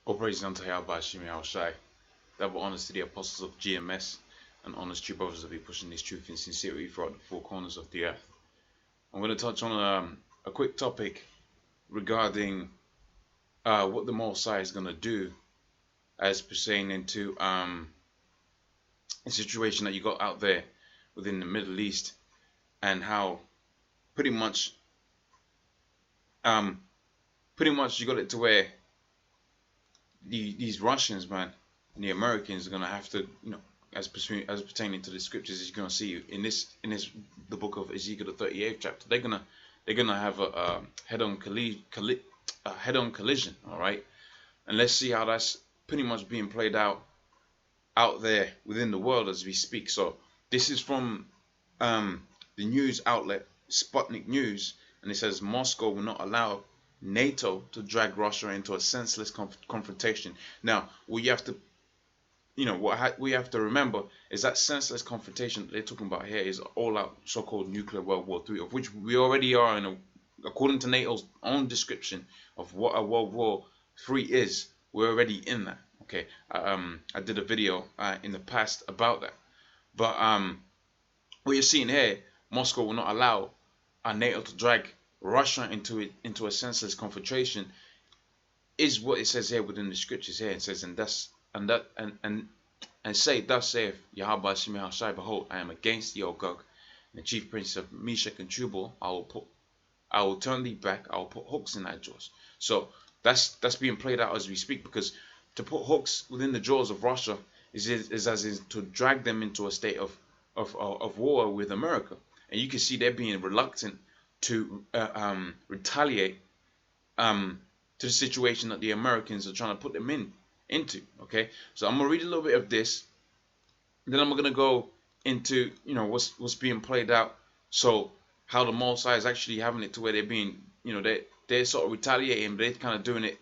All praise unto Yahweh Shimi Al Shai. Double honors to the apostles of GMS and honors to brothers that be pushing this truth in sincerity throughout the four corners of the earth. I'm going to touch on a quick topic regarding what the Most High is going to do as pertaining to a situation that you got out there within the Middle East, and how pretty much um, you got it to where these Russians, man, and the Americans are gonna have to, as pertaining to the scriptures, as you're gonna see in this the book of Ezekiel, the 38th chapter, they're gonna have a head-on collision, all right, and let's see how that's pretty much being played out there within the world as we speak. So this is from the news outlet Sputnik News, and it says Moscow will not allow NATO to drag Russia into a senseless confrontation. Now, what you have to, what we have to remember is that senseless confrontation that they're talking about here is all-out so-called nuclear World War III, of which we already are according to NATO's own description of what a World War III is. We're already in that. Okay, I did a video in the past about that, but what you're seeing here, Moscow will not allow NATO to drag Russia into a senseless confrontation, is what it says here within the scriptures here. It says, and say, thus saith Yahweh Shemi Hashai, behold, I am against thee, O Gog, and the chief prince of Meshach and Tubal. I will turn thee back. I will put hooks in thy jaws. So that's being played out as we speak, because to put hooks within the jaws of Russia is as in to drag them into a state of war with America, and you can see they're being reluctant to retaliate to the situation that the Americans are trying to put them into. Okay, so I'm gonna read a little bit of this, then I'm gonna go into what's being played out. So how the Most High is actually having it to where they're being, they're sort of retaliating, but they're kind of doing it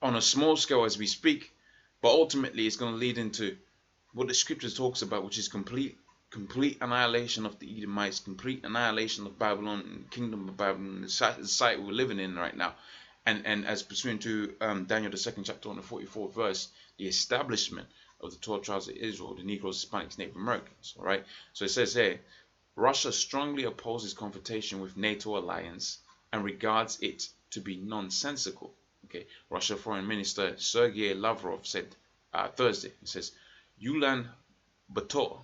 on a small scale as we speak, but ultimately it's going to lead into what the scriptures talks about, which is complete annihilation of the Edomites, complete annihilation of Babylon, kingdom of Babylon, the society we're living in right now, and as pursuant to Daniel the 2nd chapter on the 44th verse, the establishment of the 12 tribes of Israel, the Negroes, Hispanics, Native Americans. All right, so it says here, Russia strongly opposes confrontation with NATO alliance and regards it to be nonsensical. Okay, Russia Foreign Minister Sergei Lavrov said Thursday. He says, Ulan Bator,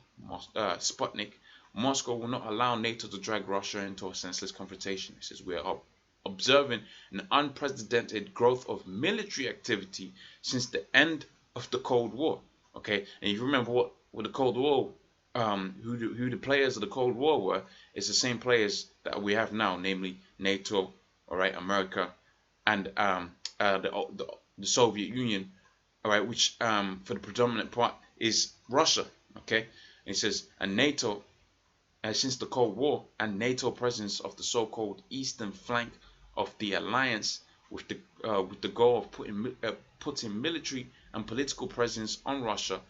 Sputnik, Moscow will not allow NATO to drag Russia into a senseless confrontation. He says, we are observing an unprecedented growth of military activity since the end of the Cold War. Okay, and if you remember what the Cold War, who the players of the Cold War were, it's the same players that we have now, namely NATO, all right, America, and the Soviet Union, all right, which for the predominant part is Russia. Okay, and it says, and NATO, since the Cold War, and NATO presence of the so-called eastern flank of the alliance with the goal of putting military and political presence on Russia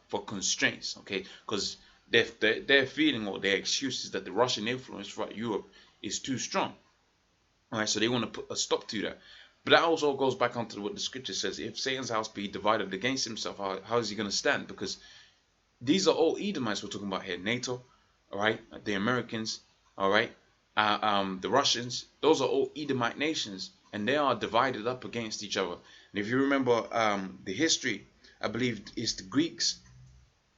for constraints. Okay, because they're feeling, or their excuse is that the Russian influence throughout Europe is too strong. All right, so they want to put a stop to that. But that also goes back onto what the scripture says. If Satan's house be divided against himself, how is he going to stand? Because these are all Edomites we're talking about here. NATO, all right, the Americans, all right, the Russians. Those are all Edomite nations, and they are divided up against each other. And if you remember the history, I believe it's the Greeks,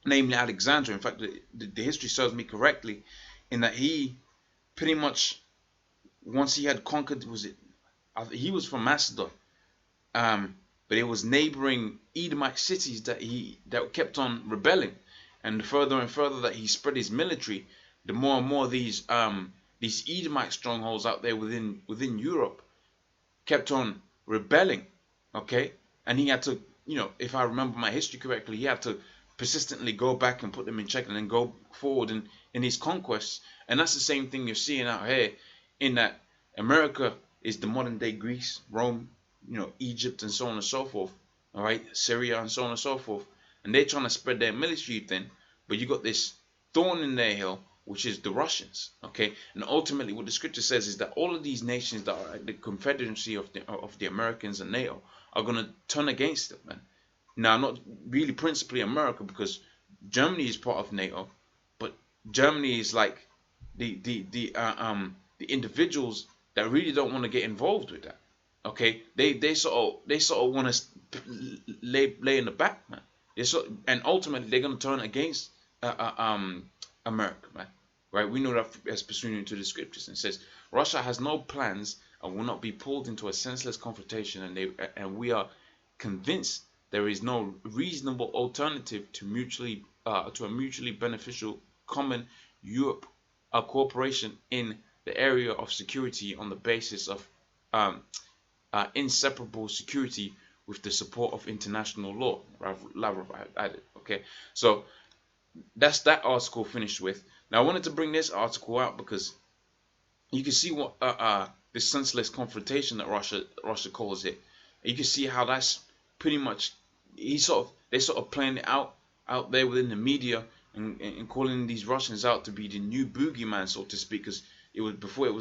namely Alexander. In fact, the history serves me correctly in that he pretty much, once he had conquered, he was from Macedon, but it was neighboring Edomite cities that kept on rebelling, and the further and further that he spread his military, the more and more these Edomite strongholds out there within Europe kept on rebelling. Okay, and he had to, if I remember my history correctly, he had to persistently go back and put them in check, and then go forward in his conquests. And that's the same thing you're seeing out here, in that America is the modern day Greece, Rome, Egypt, and so on and so forth. All right, Syria and so on and so forth. And they're trying to spread their military thin, but you got this thorn in their heel, which is the Russians. Okay, and ultimately, what the scripture says is that all of these nations that are the confederacy of the Americans and NATO are going to turn against them, man. Now, not really principally America, because Germany is part of NATO, but Germany is like the individuals that really don't want to get involved with that. Okay, they sort of want to lay in the back, man. And ultimately they're gonna turn against America, man. Right? We know that as pursuing into the scriptures, and it says Russia has no plans and will not be pulled into a senseless confrontation, and we are convinced there is no reasonable alternative to a mutually beneficial common Europe cooperation in the area of security on the basis of inseparable security with the support of international law. Lavrov added. Okay, so that's that article finished with. Now I wanted to bring this article out because you can see what this senseless confrontation that Russia calls it. You can see how that's pretty much they're sort of playing it out there within the media, and calling these Russians out to be the new boogeyman, so to speak, because before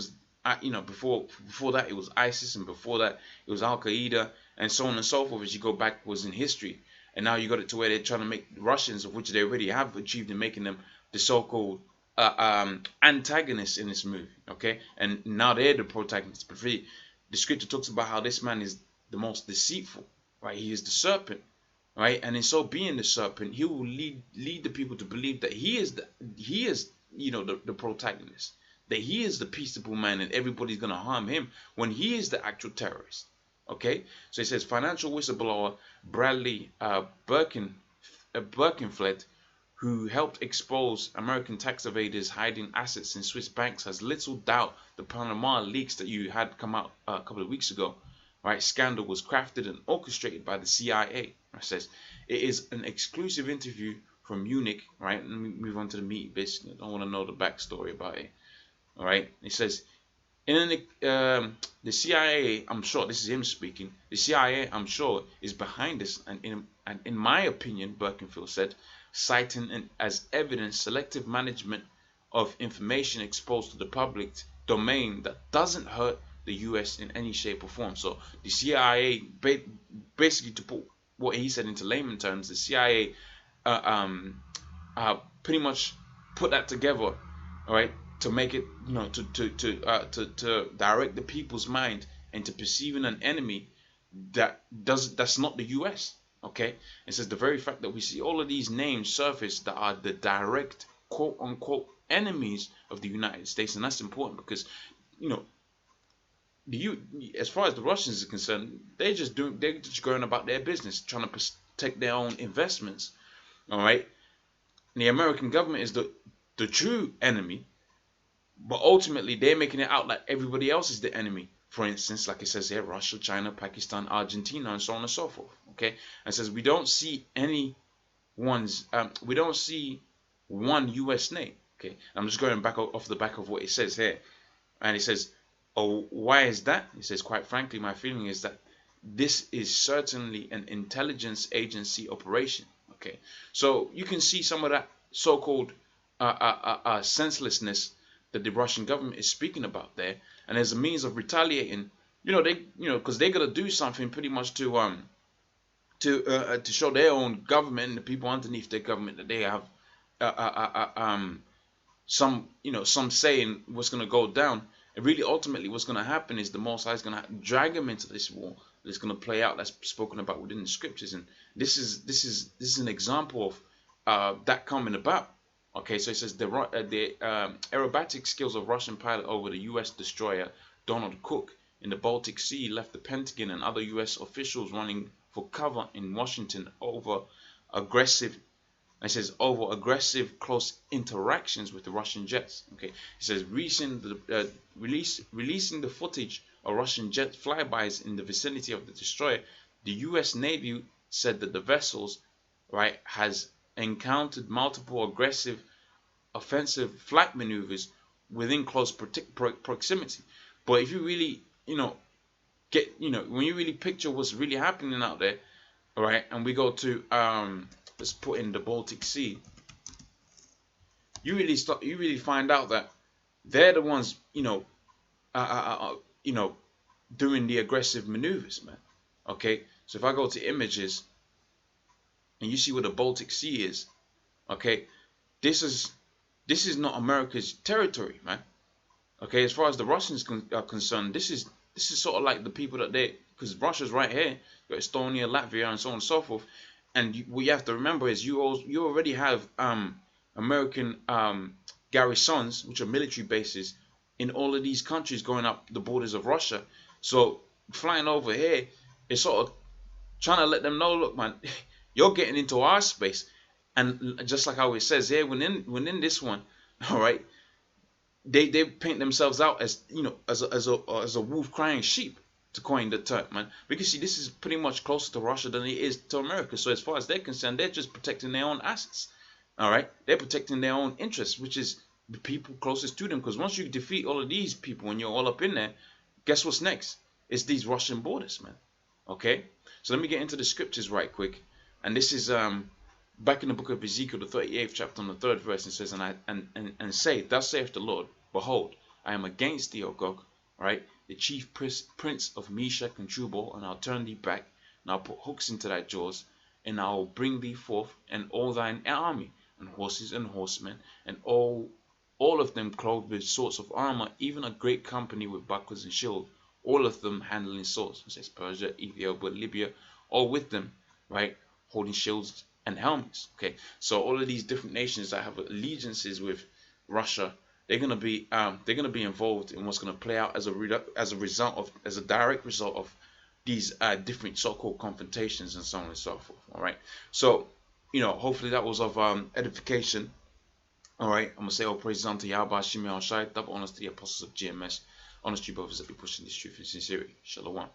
that it was ISIS, and before that it was Al Qaeda, and so on and so forth as you go backwards in history. And now you got it to where they're trying to make the Russians, of which they already have achieved in making them the so-called antagonists in this movie. Okay, and now they're the protagonists. But really, the scripture talks about how this man is the most deceitful, right? He is the serpent, right? And in so being the serpent, he will lead the people to believe that he is the protagonist, that he is the peaceable man, and everybody's gonna harm him when he is the actual terrorist. Okay, so it says financial whistleblower Bradley Birkenfeld, who helped expose American tax evaders hiding assets in Swiss banks, has little doubt the Panama leaks that you had come out a couple of weeks ago, right, scandal was crafted and orchestrated by the CIA. It says it is an exclusive interview from Munich, right? Let me move on to the meat bits. I don't want to know the backstory about it. All right, it says the CIA, I'm sure, this is him speaking, the CIA, I'm sure, is behind this, and in my opinion, Birkenfeld said, citing as evidence selective management of information exposed to the public domain that doesn't hurt the US in any shape or form. So the CIA, basically, to put what he said into layman terms, the CIA pretty much put that together, all right, to make it, to direct the people's mind into perceiving an enemy that's not the US. Okay, it says the very fact that we see all of these names surface that are the direct quote unquote enemies of the United States, and that's important because as far as the Russians are concerned, they're just going about their business, trying to protect their own investments. All right, and the American government is the true enemy. But ultimately, they're making it out like everybody else is the enemy. For instance, like it says here, Russia, China, Pakistan, Argentina, and so on and so forth. Okay, and it says we don't see we don't see one U.S. name. Okay, I'm just going back off the back of what it says here, and it says, "Oh, why is that?" It says, "Quite frankly, my feeling is that this is certainly an intelligence agency operation." Okay, so you can see some of that so-called senselessness that the Russian government is speaking about there, and as a means of retaliating, because they're gonna do something pretty much to show their own government and the people underneath their government that they have some say in what's gonna go down. And really, ultimately, what's gonna happen is the Most High is gonna drag them into this war that's gonna play out. That's spoken about within the scriptures, and this is an example of that coming about. Okay, so it says the aerobatic skills of Russian pilot over the U.S. destroyer Donald Cook in the Baltic Sea left the Pentagon and other U.S. officials running for cover in Washington over aggressive close interactions with the Russian jets. Okay, it says releasing the footage of Russian jet flybys in the vicinity of the destroyer, the U.S. Navy said that the vessels, right, has encountered multiple aggressive offensive flight maneuvers within close proximity. But if you really when you really picture what's really happening out there, all right, and we go to let's put in the Baltic Sea, you really find out that they're the ones, you know, doing the aggressive maneuvers, man. Okay, so if I go to images and you see where the Baltic Sea is, okay, this is this is not America's territory, man. Okay, as far as the Russians are concerned, this is sort of like the people that they, because Russia's right here, you got Estonia, Latvia, and so on and so forth. And what you have to remember is you already have American garrisons, which are military bases, in all of these countries going up the borders of Russia. So flying over here is sort of trying to let them know, look, man, you're getting into our space. And just like how it says here, within this one, all right, they paint themselves out as, as a wolf crying sheep, to coin the term, man. Because see, this is pretty much closer to Russia than it is to America. So as far as they're concerned, they're just protecting their own assets. All right, they're protecting their own interests, which is the people closest to them. Because once you defeat all of these people and you're all up in there, guess what's next? It's these Russian borders, man. Okay, so let me get into the scriptures right quick. And this is back in the book of Ezekiel, the 38th chapter, on the 3rd verse. It says, and say, thus saith the Lord, behold, I am against thee, O Gog, right, the chief prince of Meshach and Tubal, and I'll turn thee back, and I'll put hooks into thy jaws, and I will bring thee forth, and all thine army, and horses and horsemen, and all of them clothed with sorts of armor, even a great company with bucklers and shield, all of them handling swords. It says Persia, Ethiopia, Libya, all with them, right, holding shields and helmets. Okay, so all of these different nations that have allegiances with Russia, they're gonna be involved in what's gonna play out as a direct result of these different so-called confrontations and so on and so forth. All right, so hopefully that was of edification. All right, I'm gonna say all praises unto Yahweh Shimei Shai, double honors to the apostles of GMS, honest you brothers that be pushing this truth in sincerity. Shalom.